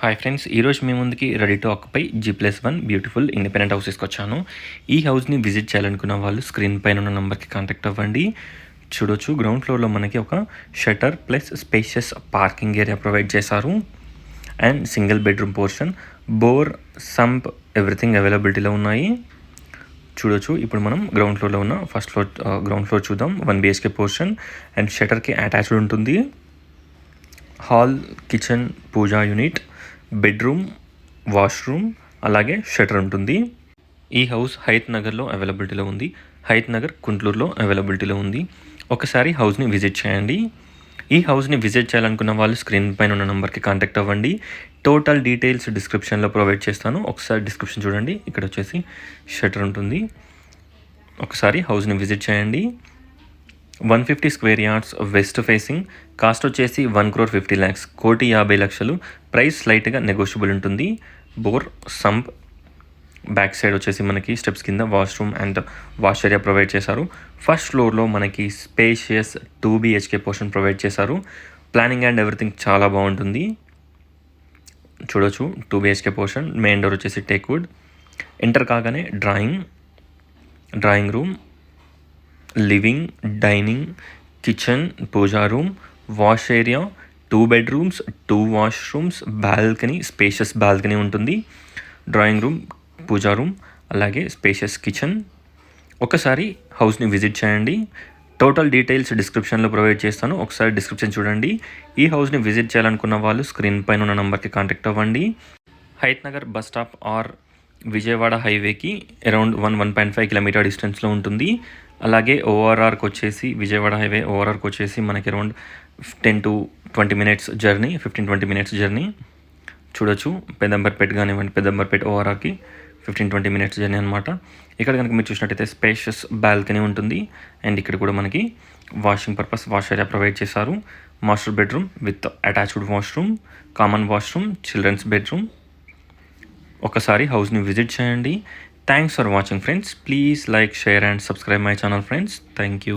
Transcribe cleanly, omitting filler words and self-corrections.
Hi friends, ఈరోజు మీ ముందుకి ready to occupy G+1 beautiful independent house తీసుకొచ్చాను. ఈ హౌస్ని విజిట్ చేయాలనుకున్న వాళ్ళు స్క్రీన్ పైన ఉన్న నెంబర్కి కాంటాక్ట్ అవ్వండి. చూడొచ్చు, గ్రౌండ్ ఫ్లోర్లో మనకి ఒక shutter plus spacious parking area provide చేశారు. And single bedroom portion, bore, sump, everything అవైలబిలిటీలో ఉన్నాయి. చూడొచ్చు, ఇప్పుడు మనం గ్రౌండ్ ఫ్లోర్లో ఉన్న గ్రౌండ్ ఫ్లోర్ చూద్దాం. 1 BHK పోర్షన్ అండ్ షటర్కి అటాచ్డ్ ఉంటుంది. హాల్, కిచెన్, పూజా యూనిట్, బెడ్రూమ్, వాష్రూమ్, అలాగే షటర్ ఉంటుంది. ఈ హౌస్ హయత్ నగర్లో అవైలబిలిటీలో ఉంది. హయత్ నగర్, గుంటూరులో అవైలబిలిటీలో ఉంది. ఒకసారి హౌస్ని విజిట్ చేయండి. ఈ హౌస్ని విజిట్ చేయాలనుకున్న వాళ్ళు స్క్రీన్ పైన ఉన్న నెంబర్కి కాంటాక్ట్ అవ్వండి. టోటల్ డీటెయిల్స్ డిస్క్రిప్షన్లో ప్రొవైడ్ చేస్తాను. ఒకసారి డిస్క్రిప్షన్ చూడండి. ఇక్కడ వచ్చేసి షటర్ ఉంటుంది. ఒకసారి హౌస్ని విజిట్ చేయండి. 150 square yards, west facing, cost వచ్చేసి 1,50,00,000, 1,50,00,000. ప్రైస్ స్లైట్గా నెగోషియబుల్ ఉంటుంది. బోర్, సంప్, బ్యాక్ సైడ్ వచ్చేసి మనకి స్టెప్స్ కింద washroom and wash area provide చేశారు. ఫస్ట్ ఫ్లోర్లో మనకి స్పేషియస్ 2 BHK పోర్షన్ ప్రొవైడ్ చేశారు. ప్లానింగ్ అండ్ ఎవ్రీథింగ్ చాలా బాగుంటుంది. చూడొచ్చు, 2 BHK పోర్షన్. మెయిన్ డోర్ వచ్చేసి టేక్వుడ్. ఎంటర్ కాగానే drawing room, living, dining, kitchen, puja room, wash area, 2 bedrooms, 2 washrooms, balcony, spacious balcony ఉంటుంది. డ్రాయింగ్ రూమ్, పూజా రూమ్, అలాగే స్పేషియస్ కిచెన్. ఒకసారి హౌస్ని విజిట్ చేయండి. టోటల్ డీటెయిల్స్ డిస్క్రిప్షన్లో ప్రొవైడ్ చేస్తాను. ఒకసారి డిస్క్రిప్షన్ చూడండి. ఈ హౌస్ని విజిట్ చేయాలనుకున్న వాళ్ళు స్క్రీన్ పైన ఉన్న నెంబర్కి కాంటాక్ట్ అవ్వండి. Hayath Nagar bus stop or Vijayawada హైవేకి అరౌండ్ 1.5 కిలోమీటర్ డిస్టెన్స్లో ఉంటుంది. అలాగే ఓఆర్ఆర్కి వచ్చేసి విజయవాడ హైవే ఓఆర్ఆర్కి వచ్చేసి మనకి around 10 to 20 minutes journey, 15-20 minutes journey. చూడొచ్చు, పెద్దంబర్పేట కానివ్వండి, పెద్దంబర్పేట ఓఆర్ఆర్కి 15-20 minutes జర్నీ అనమాట. ఇక్కడ కనుక మీరు చూసినట్టయితే స్పేషియస్ బాల్కనీ ఉంటుంది. అండ్ ఇక్కడ కూడా మనకి washing purpose wash area provide చేశారు. Master bedroom with attached washroom, common washroom, children's bedroom. ఒకసారి హౌస్ని విజిట్ చేయండి. Thanks for watching friends. Please like, share and subscribe my channel friends. Thank you.